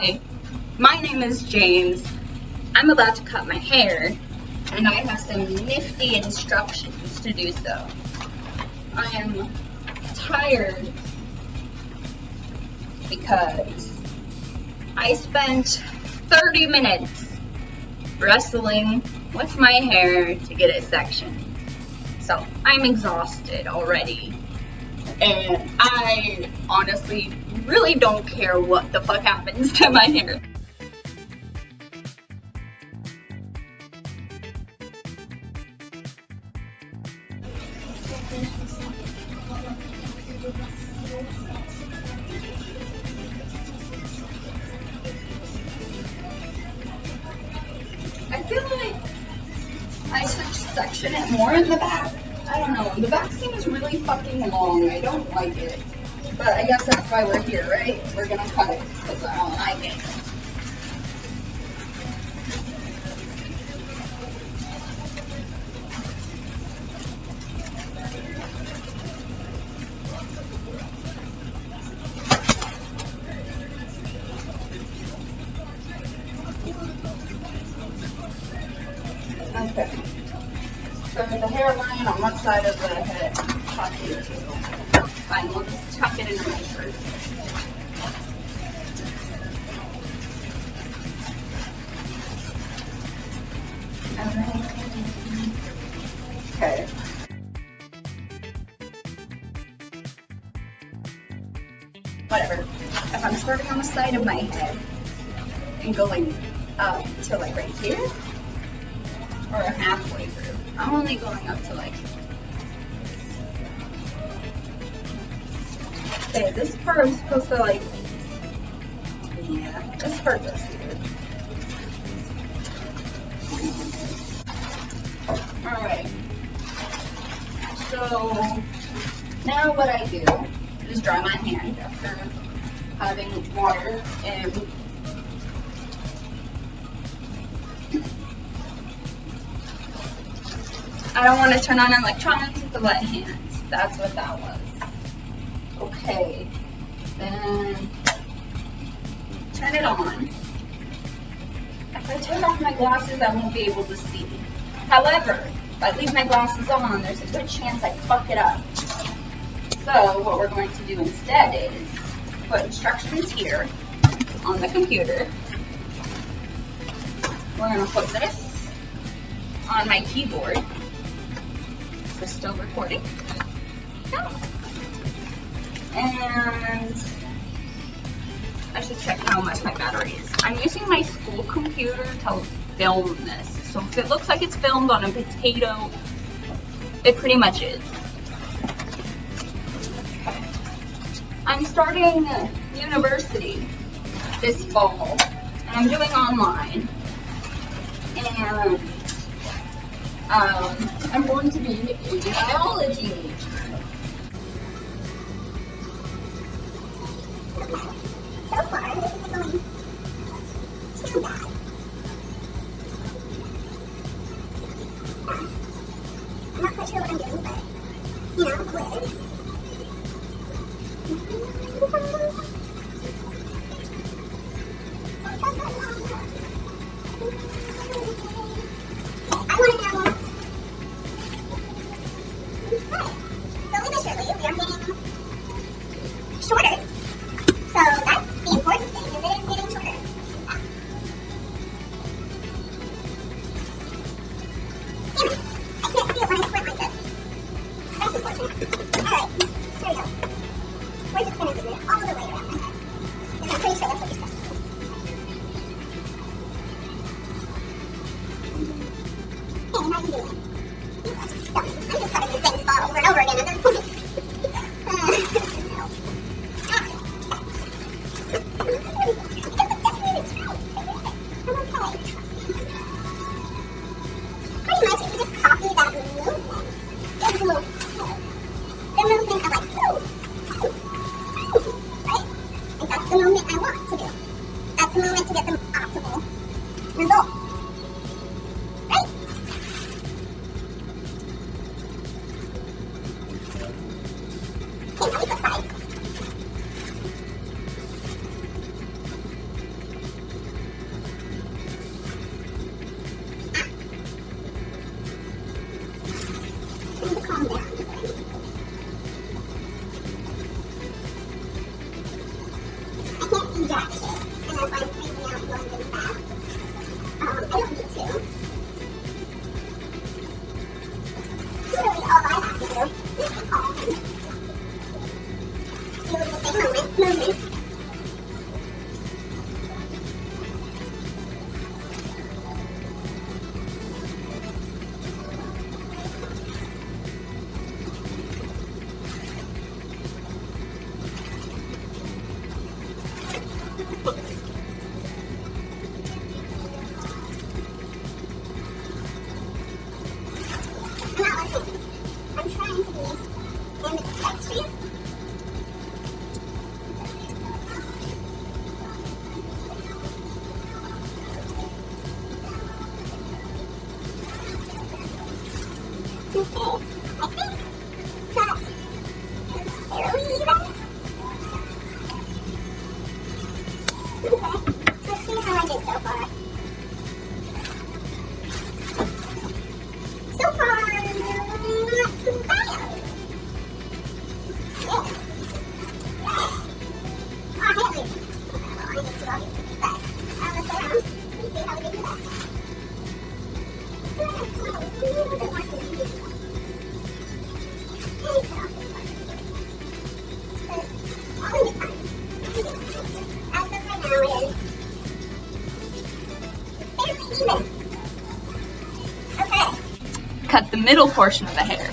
Hi, my name is James. I'm about to cut my hair, and I have some nifty instructions to do so. I am tired because I spent 30 minutes wrestling with my hair to get it sectioned. So I'm exhausted already. And I honestly really don't care what the fuck happens to my hair. I feel like I should section it more in the back. I don't know. The back seems really fucking long. I don't like it. But I guess that's why we're here, right? We're gonna cut it because I don't like it. Okay. So the hairline on one side of the head, tuck it. Fine, we'll just tuck it into my shirt. Okay. Whatever. If I'm starting on the side of my head and going up to like right here, or halfway through. I'm only going up to like. Okay, this part is supposed to like. Yeah, this part goes here. Alright. So now what I do is dry my hand after having water and I don't want to turn on electronics with the wet hands. That's what that was. Okay. Then turn it on. If I turn off my glasses, I won't be able to see. However, if I leave my glasses on, there's a good chance I fuck it up. So what we're going to do instead is put instructions here on the computer. We're going to put this on my keyboard. We're still recording. Yeah. And I should check how much my battery is. I'm using my school computer to film this. So if it looks like it's filmed on a potato, it pretty much is. Okay. I'm starting university this fall, and I'm doing online. And I'm going to be a biology major. So far, this isn't going too bad. I'm not quite sure what I'm doing, but, you know, quiz. I want to know. Shorter. So that's the important thing, is it is getting shorter. Damn it. I can't see it when I squint like this. That's unfortunate. Alright, there we go. We're just going to do this all the way around my head. And I'm pretty sure that's what you're supposed to do. Hey, how you doing? I'm just cutting the same spot over and over again at this point. The movement I want to do. Cut the middle portion of the hair.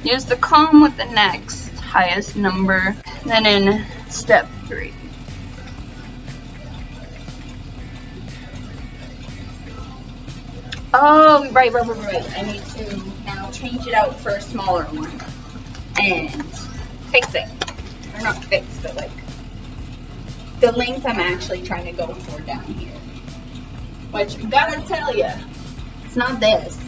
Use the comb with the next highest number, then in step 3. Oh, right. I need to now change it out for a smaller one and fix it. Or not fix, but like the length I'm actually trying to go for down here. Which I gotta tell you, it's not this.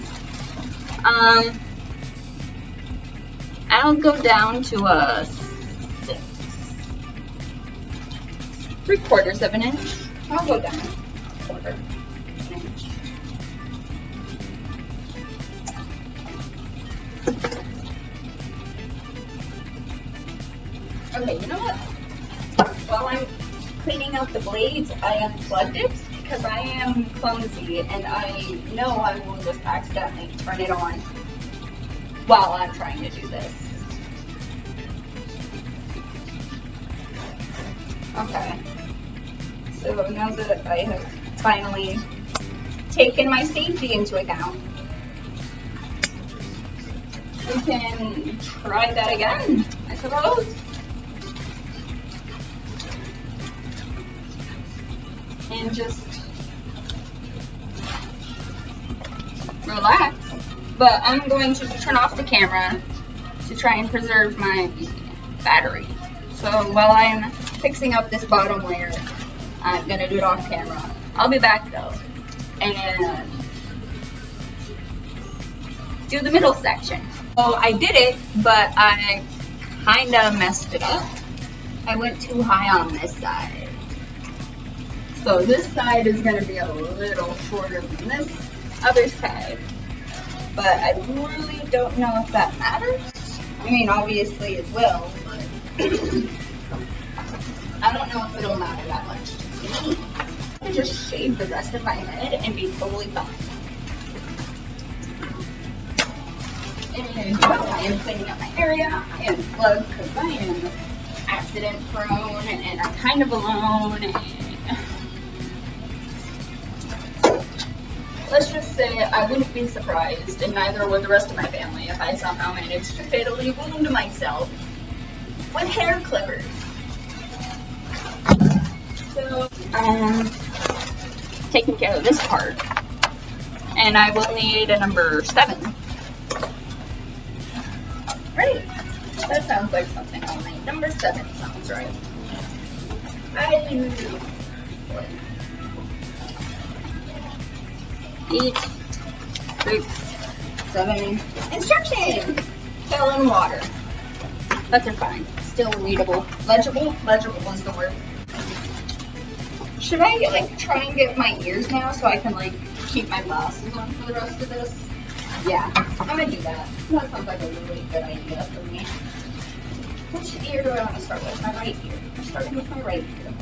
I'll go down to a 6. 3/4 of an inch. I'll go down a 1/4 inch. Okay, you know what? While I'm cleaning out the blades, I unplugged it because I am clumsy and I know I will just accidentally turn it on while I'm trying to do this. Okay, so now that I have finally taken my safety into account, we can try that again, I suppose. And just relax. But I'm going to turn off the camera to try and preserve my battery. So while I'm fixing up this bottom layer, I'm gonna do it off camera. I'll be back though and do the middle section. So I did it, but I kinda messed it up. I went too high on this side. So this side is gonna be a little shorter than this other side. But I really don't know if that matters. I mean, obviously it will, but I don't know if it'll matter that much to me. I just shave the rest of my head and be totally fine. And while I am cleaning up my area, I am plugged because I am accident prone and I'm kind of alone. And let's just say I wouldn't be surprised, and neither would the rest of my family, if I somehow managed to fatally wound myself with hair clippers. So, taking care of this part, and I will need a number 7. Right, that sounds like something I'll need. Number 7 sounds right. 8, 6, 7. Instructions! Fill in water. That's fine. Still readable. Legible? Legible is the word. Should I like try and get my ears now so I can like keep my glasses on for the rest of this? Yeah, I'm gonna do that. That sounds like a really good idea for me. Which ear do I want to start with? My right ear. I'm starting with my right ear.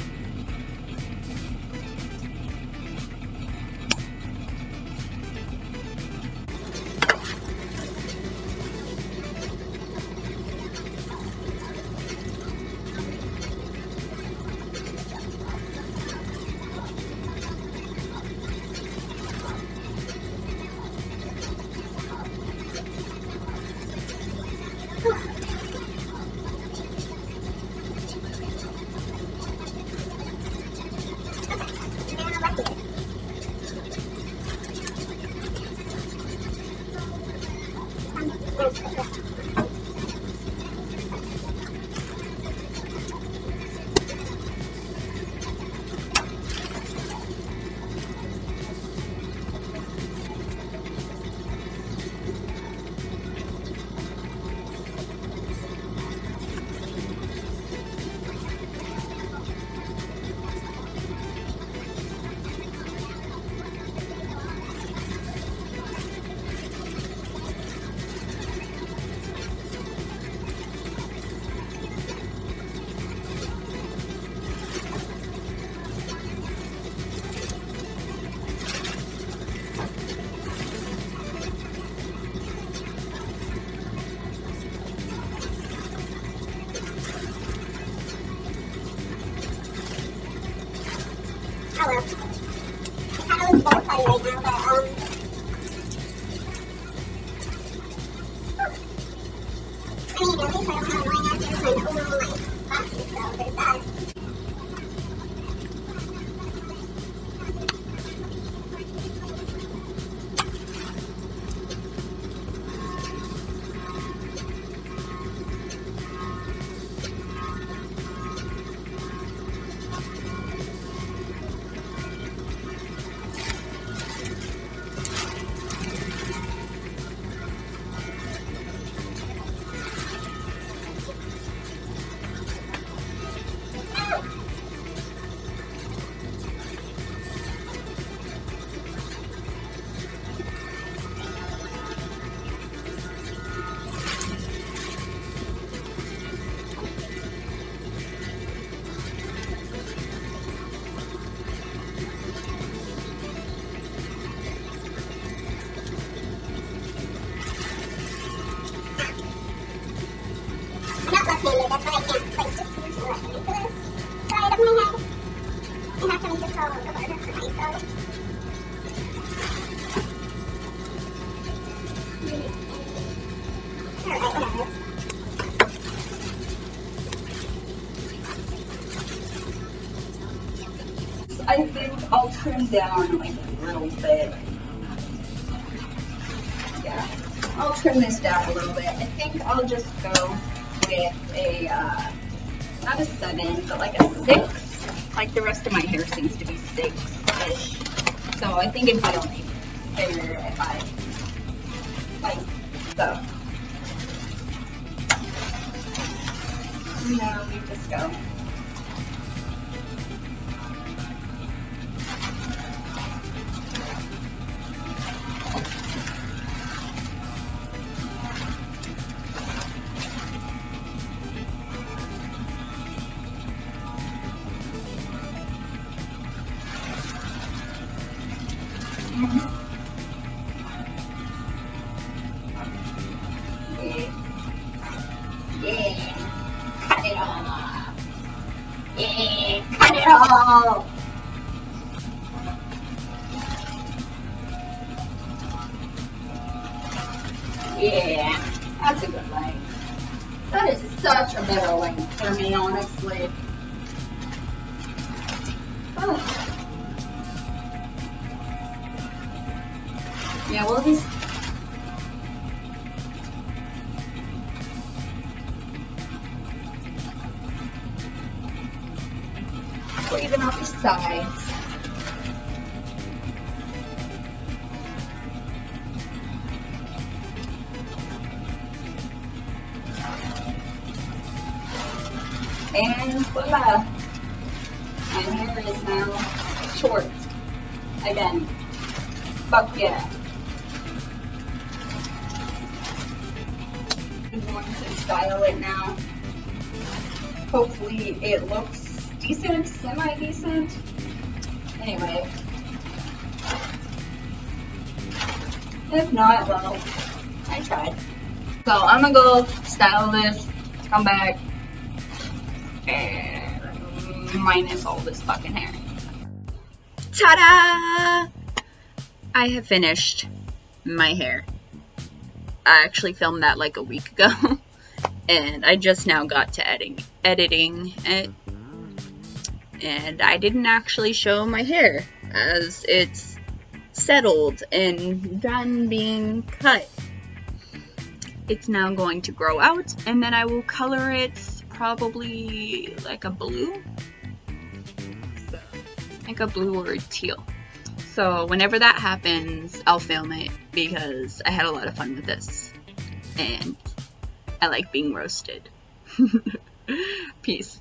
will. It kind of looks both funny right now, but, I mean, at least I don't have annoying actors and over all my classes, so there's that. That's why I can't quite just use the left hand for this side of my head. I have to make this all a little harder for myself. Alright, whatever. I think I'll trim down like a little bit. Yeah, I'll trim this down a little bit. I think I'll just go with a, not a 7, but like a 6. Like the rest of my hair seems to be 6-ish. So I think it'd be only fair if I, like, so. Now we just go. Yeah, cut it all off. Yeah, cut it all. Yeah, that's a good length. That is such a better length for me, honestly. Oh. Yeah, well, these. Or even off the sides. And voila! My hair is now short. Again. Fuck yeah. I'm going to style it now. Hopefully it looks decent, semi-decent. Anyway. If not, well, I tried. So I'm gonna go style this, come back, and minus all this fucking hair. Ta-da! I have finished my hair. I actually filmed that like a week ago. And I just now got to editing it. And I didn't actually show my hair as it's settled and done being cut. It's now going to grow out, and then I will color it probably like a blue. Like a blue or a teal. So whenever that happens, I'll film it because I had a lot of fun with this. And I like being roasted. Peace.